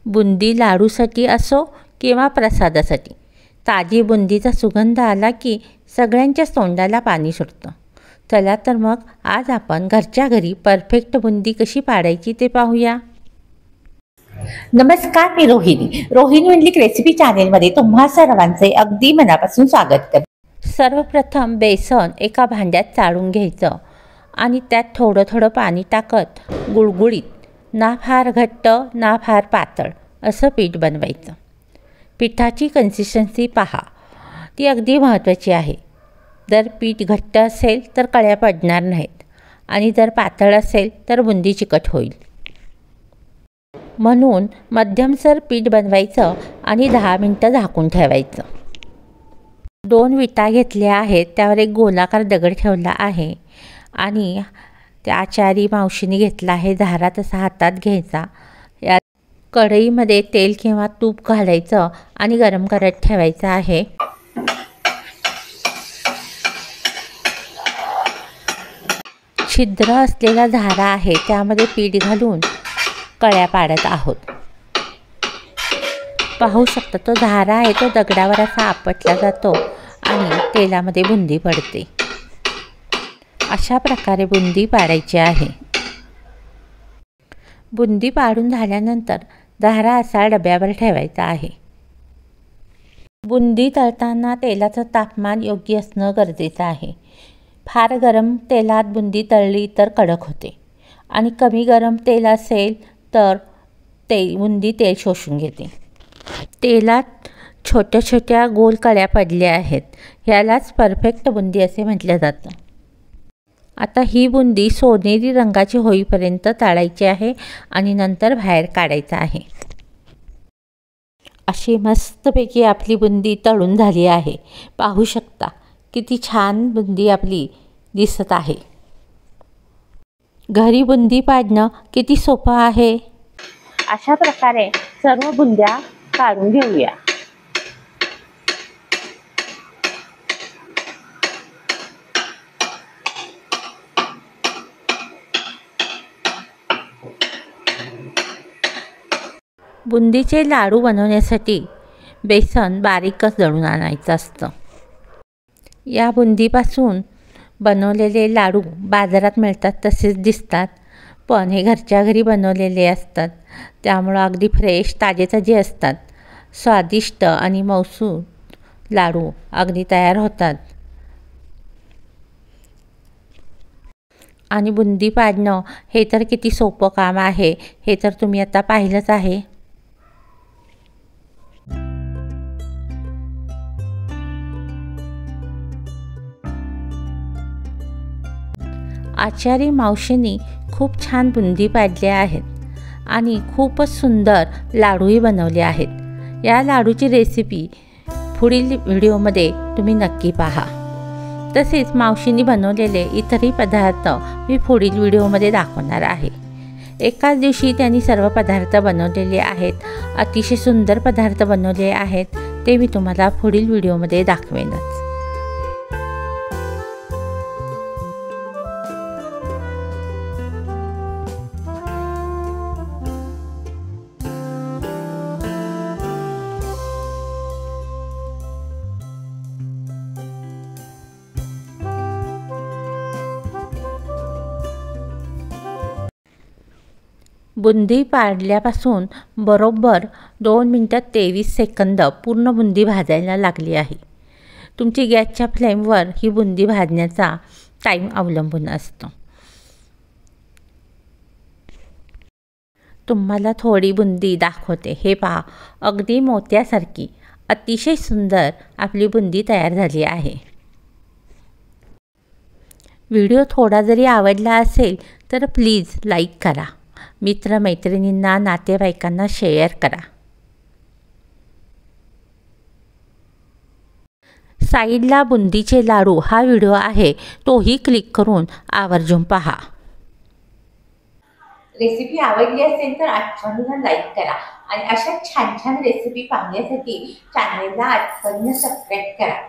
बुंदी लाडूसाठी असो किंवा प्रसादासाठी ताजी बुंदीचा सुगंध आला की सगळ्यांच्याच तोंडाला पाणी सुटतं। चला तर मग आज आपण घरच्या घरी परफेक्ट बुंदी कशी पाडायची ते पाहूया। नमस्कार, मी रोहिणी मंडलिक रेसिपी चॅनेलमध्ये तुम्हा सर्वांचे अगदी मनापासून स्वागत करते। सर्वप्रथम बेसन एका भांड्यात चाळून घ्यायचं आणि त्यात थोडं थोडं पाणी टाकत गुळगुळीत, ना फार घट्ट ना फार पातळ असं पीठ बनवायचं। पिठाची कन्सिस्टन्सी पहा, ती अगदी महत्त्वाची आहे। जर पीठ घट्ट असेल तर कळ्या पडणार नाहीत आणि जर पातळ असेल तर बुंदी चिकट होईल। म्हणून मध्यमसर पीठ बनवायचं आणि 10 मिनिटं झाकून ठेवायचं। 2 विटा घेतल्या आहेत, त्यावर एक गोलाकार दगड ठेवला आहे आणि त्या आचारी मावशीने घेतला आहे। झारा तसा हातात घ्यायचा, यात कढईमध्ये तेल किंवा तूप घालायचं आणि गरम करत ठेवायचं आहे। छिद्र असलेला झारा आहे, त्यामध्ये पीठ घालून कळ्या पाडत आहोत। पाहू शकता, तो झारा आहे तो दगडावर असा आपटला जातो आणि तेलामध्ये बुंदी पडते। अशा प्रकारे बुंदी पाडायची आहे। बुंदी पाडून झाल्यानंतर झारा असा डब्यावर ठेवायचा आहे। बुंदी तळताना तेलाचं तापमान योग्य असणं गरजेचं आहे। फार गरम तेलात बुंदी तळली तर कडक होते आणि कमी गरम तेल असेल तर बुंदी तेल शोषून घेते। तेलात छोट्या छोट्या गोल कळ्या पडल्या आहेत, ह्यालाच परफेक्ट बुंदी असे म्हटलं जातं। आता ही बुंदी सोनेरी रंगाची होईपर्यंत तळायची आहे आणि नंतर बाहेर काढायचं आहे। अशी मस्तपैकी आपली बुंदी तळून झाली आहे। पाहू शकता किती छान बुंदी आपली दिसत आहे। घरी बुंदी पाडणं किती सोपं आहे। अशा प्रकारे सर्व बुंद्या काढून घेऊया। बुंदीचे लाडू बनवण्यासाठी बेसन बारीकच दळून आणायचं असतं। या बुंदीपासून बनवलेले लाडू बाजारात मिळतात तसेच दिसतात, पण हे घरच्या घरी बनवलेले असतात, त्यामुळं अगदी फ्रेश ताजे असतात। स्वादिष्ट आणि मऊसूद लाडू अगदी तयार होतात। आणि बुंदी पाडणं हे तर किती सोपं काम आहे, हे तर तुम्ही आता पाहिलंच आहे। आचारी मावशींनी खूप छान बुंदी पाडल्या आहेत आणि खूपच सुंदर लाडूही बनवले आहेत। या लाडूची रेसिपी पुढील व्हिडिओमध्ये तुम्ही नक्की पहा। तसेच मावशींनी बनवलेले इतरही पदार्थ मी पुढील व्हिडिओमध्ये दाखवणार आहे। एकाच दिवशी त्यांनी सर्व पदार्थ बनवलेले आहेत, अतिशय सुंदर पदार्थ बनवले आहेत, ते मी तुम्हाला पुढील व्हिडिओमध्ये दाखवेनच। बुंदी पाडल्यापासून बरोबर 2 मिनिटात 23 सेकंद पूर्ण बुंदी भाजायला लागली आहे। तुमची गॅसच्या फ्लेमवर ही बुंदी भाजण्याचा टाईम अवलंबून असतो। तुम्हाला थोडी बुंदी दाखवते, हे पहा, अगदी मोत्यासारखी अतिशय सुंदर आपली बुंदी तयार झाली आहे। व्हिडिओ थोडा जरी आवडला असेल तर प्लीज लाईक करा, मित्रमैत्रिणींना नातेवाईकांना शेअर करा। साईडला बुंदीचे लाडू हा व्हिडिओ आहे, तोही क्लिक करून आवर्जून पहा। रेसिपी आवडली असेल तर आठवणीने लाईक करा आणि अशा छान छान रेसिपी पाहण्यासाठी चॅनेलला आठवणीने सबस्क्राईब करा।